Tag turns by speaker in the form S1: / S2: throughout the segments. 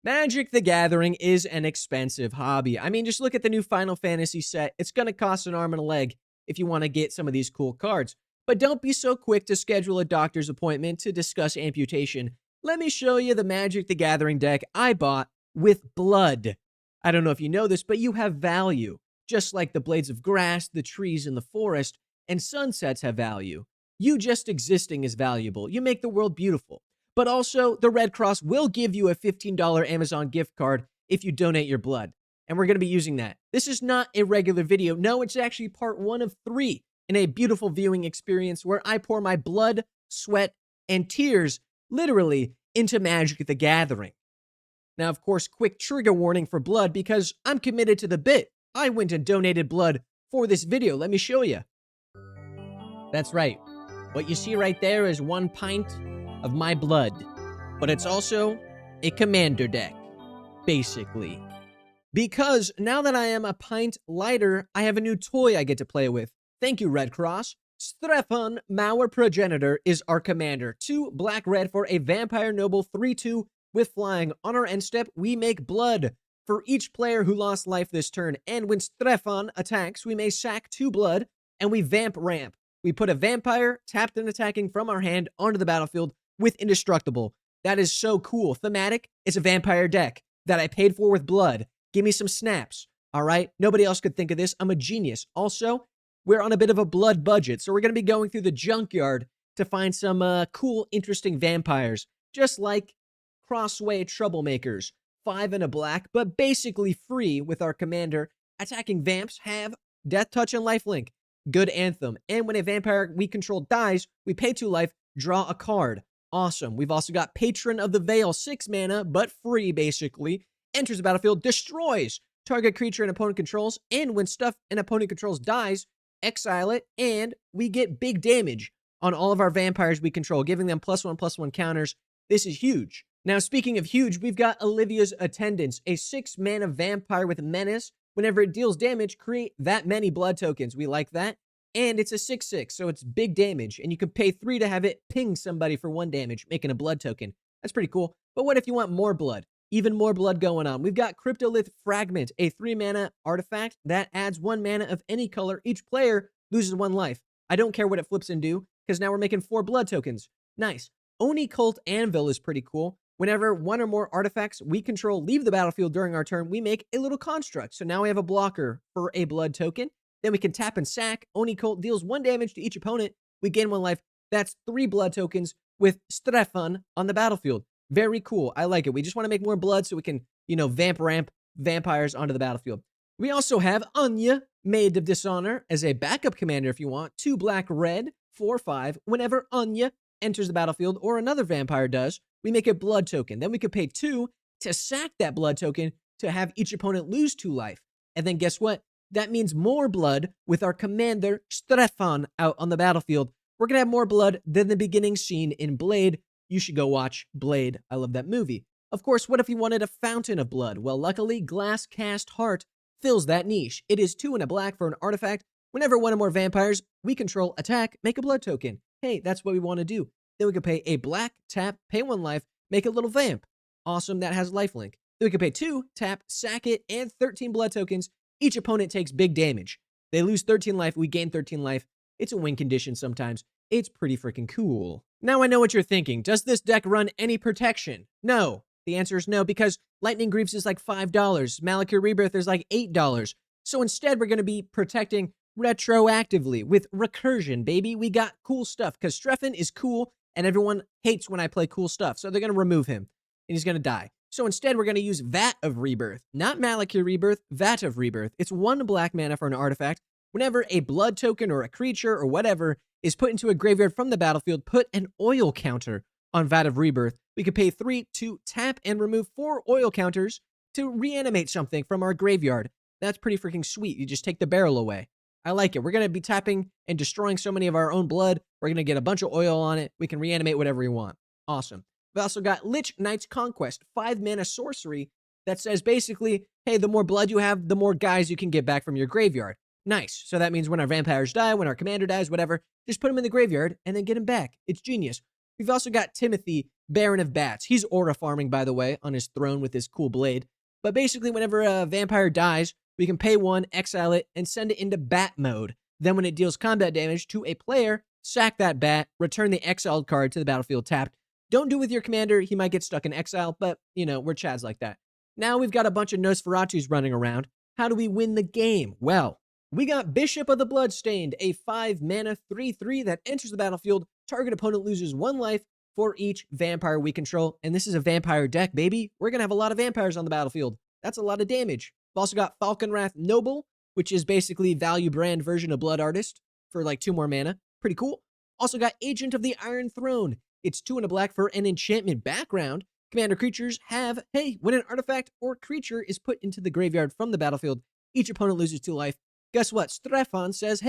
S1: Magic the Gathering is an expensive hobby. I mean, just look at the new Final Fantasy set. It's going to cost an arm and a leg if you want to get some of these cool cards. But don't be so quick to schedule a doctor's appointment to discuss amputation. Let me show you the Magic the Gathering deck I bought with blood. I don't know if you know this, but you have value. Just like the blades of grass, the trees in the forest, and sunsets have value. You just existing is valuable. You make the world beautiful. But also, the Red Cross will give you a $15 Amazon gift card if you donate your blood. And we're going to be using that. This is not a regular video. No, it's actually part 1 of 3 in a beautiful viewing experience where I pour my blood, sweat, and tears, literally, into Magic the Gathering. Now, of course, quick trigger warning for blood because I'm committed to the bit. I went and donated blood for this video. Let me show you. That's right. What you see right there is 1 pint of my blood, but it's also a commander deck, basically. Because now that I am a pint lighter, I have a new toy I get to play with. Thank you, Red Cross. Strefan, Mauer Progenitor, is our commander. 2 black-red for a Vampire Noble 3/2 with flying. On our end step, we make blood for each player who lost life this turn, and when Strefan attacks, we may sack 2 blood, and we vamp ramp. We put a vampire, tapped and attacking from our hand, onto the battlefield with Indestructible. That is so cool. Thematic, it's a vampire deck that I paid for with blood. Give me some snaps, all right? Nobody else could think of this. I'm a genius. Also, we're on a bit of a blood budget, so we're going to be going through the junkyard to find some cool, interesting vampires, just like Crossway Troublemakers. 5 and a black, but basically free with our commander. Attacking vamps have Death Touch and Lifelink. Good anthem. And when a vampire we control dies, we pay 2 life, draw a card. Awesome. We've also got Patron of the Veil, 6 mana, but free, basically. Enters the battlefield, destroys target creature an opponent controls, and when stuff an opponent controls dies, exile it, and we get big damage on all of our vampires we control, giving them +1/+1 counters. This is huge. Now, speaking of huge, we've got Olivia's Attendants, a 6 mana vampire with Menace. Whenever it deals damage, create that many blood tokens. We like that. And it's a 6/6, so it's big damage, and you can pay 3 to have it ping somebody for 1 damage, making a blood token. That's pretty cool. But what if you want more blood? Even more blood going on. We've got Cryptolith Fragment, a 3 mana artifact that adds 1 mana of any color. Each player loses 1 life. I don't care what it flips and do, because now we're making 4 blood tokens. Nice. Oni Cult Anvil is pretty cool. Whenever 1 or more artifacts we control leave the battlefield during our turn, we make a little construct. So now we have a blocker for a blood token. Then we can tap and sack. Oni Cult deals 1 damage to each opponent. We gain 1 life. That's 3 blood tokens with Strefan on the battlefield. Very cool. I like it. We just want to make more blood so we can, vamp ramp vampires onto the battlefield. We also have Anya, Maid of Dishonor, as a backup commander if you want. 2 black-red, 4/5. Whenever Anya enters the battlefield or another vampire does, we make a blood token. Then we could pay 2 to sack that blood token to have each opponent lose 2 life. And then guess what? That means more blood with our commander, Strefan, out on the battlefield. We're going to have more blood than the beginning scene in Blade. You should go watch Blade. I love that movie. Of course, what if you wanted a fountain of blood? Well, luckily, Glass Cast Heart fills that niche. It is 2 and a black for an artifact. Whenever 1 or more vampires we control attack, make a blood token. Hey, that's what we want to do. Then we could pay a black, tap, pay 1 life, make a little vamp. Awesome, that has lifelink. Then we could pay 2, tap, sack it, and 13 blood tokens. Each opponent takes big damage. They lose 13 life, we gain 13 life. It's a win condition sometimes. It's pretty freaking cool. Now I know what you're thinking. Does this deck run any protection? No. The answer is no, because Lightning Greaves is like $5. Malakir Rebirth is like $8. So instead, we're going to be protecting retroactively with recursion, baby. We got cool stuff, because Strefan is cool, and everyone hates when I play cool stuff. So they're going to remove him, and he's going to die. So instead, we're going to use Vat of Rebirth. Not Malakir Rebirth, Vat of Rebirth. It's 1 black mana for an artifact. Whenever a blood token or a creature or whatever is put into a graveyard from the battlefield, put an oil counter on Vat of Rebirth. We could pay 3 to tap and remove 4 oil counters to reanimate something from our graveyard. That's pretty freaking sweet. You just take the barrel away. I like it. We're going to be tapping and destroying so many of our own blood. We're going to get a bunch of oil on it. We can reanimate whatever we want. Awesome. We've also got Lich Knight's Conquest, 5 mana sorcery that says basically, hey, the more blood you have, the more guys you can get back from your graveyard. Nice. So that means when our vampires die, when our commander dies, whatever, just put them in the graveyard and then get them back. It's genius. We've also got Timothy, Baron of Bats. He's aura farming, by the way, on his throne with his cool blade. But basically, whenever a vampire dies, we can pay 1, exile it, and send it into bat mode. Then when it deals combat damage to a player, sack that bat, return the exiled card to the battlefield tapped. Don't do it with your commander, he might get stuck in exile, but, we're chads like that. Now we've got a bunch of Nosferatus running around. How do we win the game? Well, we got Bishop of the Bloodstained, a 5-mana 3/3 that enters the battlefield. Target opponent loses 1 life for each vampire we control. And this is a vampire deck, baby. We're going to have a lot of vampires on the battlefield. That's a lot of damage. We've also got Falconwrath Noble, which is basically value brand version of Blood Artist for like 2 more mana. Pretty cool. Also got Agent of the Iron Throne. It's 2 and a black for an enchantment background. Commander creatures have, when an artifact or creature is put into the graveyard from the battlefield, each opponent loses 2 life. Guess what? Strefan says,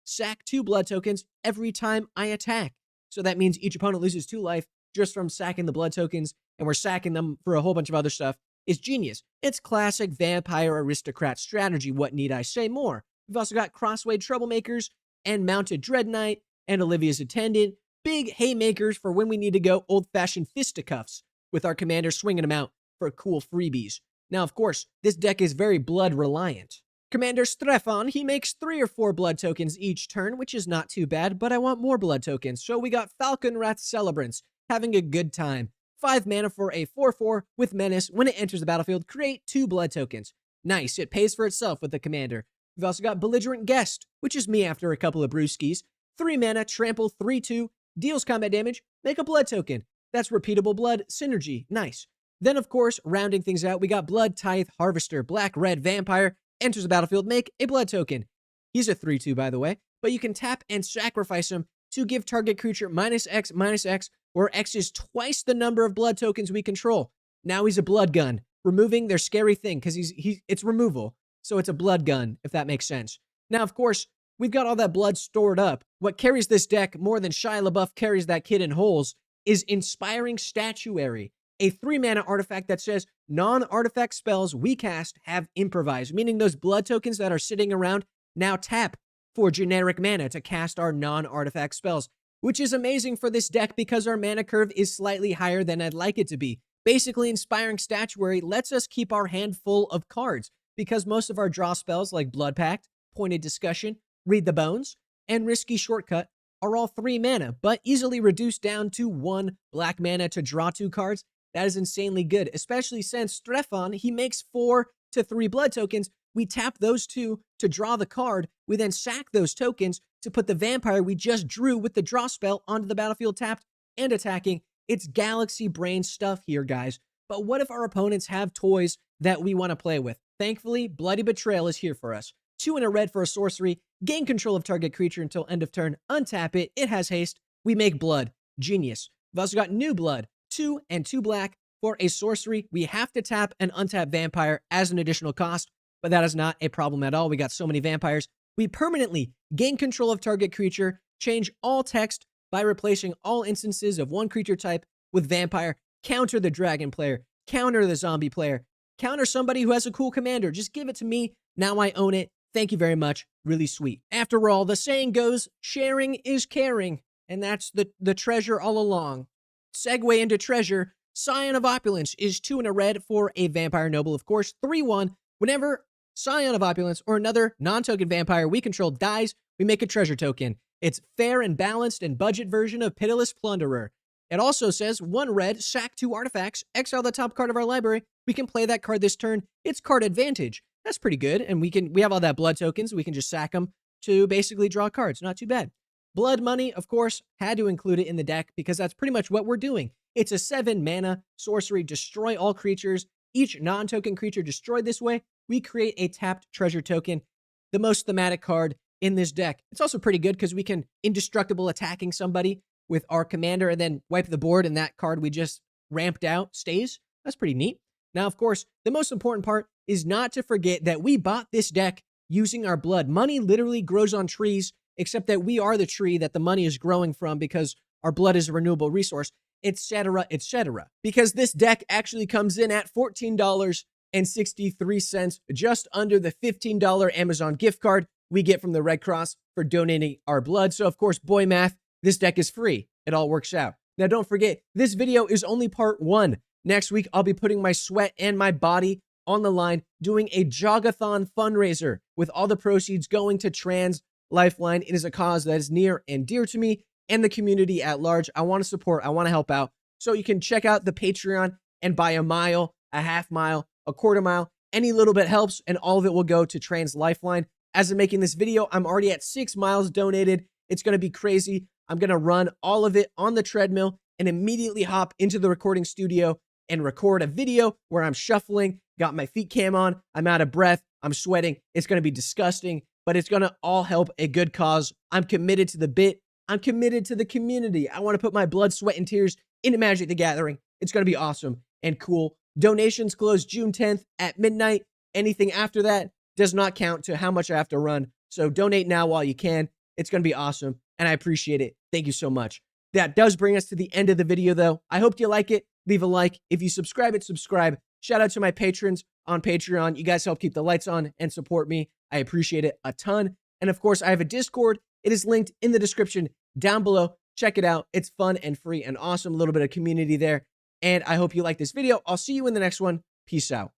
S1: sack 2 blood tokens every time I attack. So that means each opponent loses 2 life just from sacking the blood tokens, and we're sacking them for a whole bunch of other stuff. It's genius. It's classic vampire aristocrat strategy. What need I say more? We've also got Crossway Troublemakers and Mounted Dread Knight and Olivia's Attendant. Big haymakers for when we need to go old-fashioned fisticuffs with our commander swinging them out for cool freebies. Now, of course, this deck is very blood reliant. Commander Strefan, he makes 3 or 4 blood tokens each turn, which is not too bad, but I want more blood tokens. So we got Falconwrath Celebrants, having a good time. 5 mana for a 4/4 with Menace. When it enters the battlefield, create 2 blood tokens. Nice, it pays for itself with the commander. We've also got Belligerent Guest, which is me after a couple of brewskis. 3 mana, trample, 3/2, deals combat damage, make a blood token. That's repeatable blood synergy. Nice. Then, of course, rounding things out, we got Blood Tithe Harvester, black-red vampire, enters the battlefield, make a blood token. He's a 3/2, by the way, but you can tap and sacrifice him to give target creature -X, where X is twice the number of blood tokens we control. Now he's a blood gun, removing their scary thing, because it's removal, so it's a blood gun, if that makes sense. Now, of course, we've got all that blood stored up. What carries this deck more than Shia LaBeouf carries that kid in holes is Inspiring Statuary, a 3-mana artifact that says non-artifact spells we cast have improvise, meaning those blood tokens that are sitting around now tap for generic mana to cast our non-artifact spells, which is amazing for this deck because our mana curve is slightly higher than I'd like it to be. Basically, Inspiring Statuary lets us keep our hand full of cards because most of our draw spells like Blood Pact, Pointed Discussion, Read the Bones, and Risky Shortcut are all 3 mana, but easily reduced down to 1 black mana to draw 2 cards. That is insanely good, especially since Strefan, he makes 4 to 3 blood tokens. We tap those 2 to draw the card. We then sack those tokens to put the vampire we just drew with the draw spell onto the battlefield tapped and attacking. It's galaxy brain stuff here, guys. But what if our opponents have toys that we want to play with? Thankfully, Bloody Betrayal is here for us. 2 and a red for a sorcery, gain control of target creature until end of turn, untap it, it has haste, we make blood. Genius. We've also got New Blood, 2 and 2 black for a sorcery. We have to tap an untap vampire as an additional cost, but that is not a problem at all. We got so many vampires. We permanently gain control of target creature, change all text by replacing all instances of one creature type with vampire, counter the dragon player, counter the zombie player, counter somebody who has a cool commander. Just give it to me. Now I own it. Thank you very much. Really sweet. After all, the saying goes, sharing is caring, and that's the treasure all along. Segue into treasure. Scion of Opulence is 2 and a red for a vampire noble, of course. 3/1. Whenever Scion of Opulence or another non-token vampire we control dies, we make a treasure token. It's fair and balanced and budget version of Pitiless Plunderer. It also says 1 red, sack 2 artifacts, exile the top card of our library. We can play that card this turn. It's card advantage. That's pretty good. And we have all that blood tokens. We can just sack them to basically draw cards. Not too bad. Blood Money, of course, had to include it in the deck because that's pretty much what we're doing. It's a 7 mana sorcery, destroy all creatures. Each non-token creature destroyed this way, we create a tapped treasure token, the most thematic card in this deck. It's also pretty good because we can indestructible attacking somebody with our commander and then wipe the board, and that card we just ramped out stays. That's pretty neat. Now, of course, the most important part is not to forget that we bought this deck using our blood. Money literally grows on trees, except that we are the tree that the money is growing from because our blood is a renewable resource, etc., etc. Because this deck actually comes in at $14.63, just under the $15 Amazon gift card we get from the Red Cross for donating our blood. So, of course, boy math, this deck is free. It all works out. Now, don't forget, this video is only part 1. Next week, I'll be putting my sweat and my body on the line, doing a jogathon fundraiser with all the proceeds going to Trans Lifeline. It is a cause that is near and dear to me and the community at large. I want to support, I want to help out. So you can check out the Patreon and buy a mile, a half mile, a quarter mile. Any little bit helps, and all of it will go to Trans Lifeline. As I'm making this video, I'm already at 6 miles donated. It's going to be crazy. I'm going to run all of it on the treadmill and immediately hop into the recording studio and record a video where I'm shuffling, got my feet cam on, I'm out of breath, I'm sweating. It's going to be disgusting, but it's going to all help a good cause. I'm committed to the bit. I'm committed to the community. I want to put my blood, sweat, and tears into Magic the Gathering. It's going to be awesome and cool. Donations close June 10th at midnight. Anything after that does not count to how much I have to run. So donate now while you can. It's going to be awesome, and I appreciate it. Thank you so much. That does bring us to the end of the video, though. I hope you like it. Leave a like. If you subscribe, subscribe. Shout out to my patrons on Patreon. You guys help keep the lights on and support me. I appreciate it a ton. And of course, I have a Discord. It is linked in the description down below. Check it out. It's fun and free and awesome. A little bit of community there. And I hope you like this video. I'll see you in the next one. Peace out.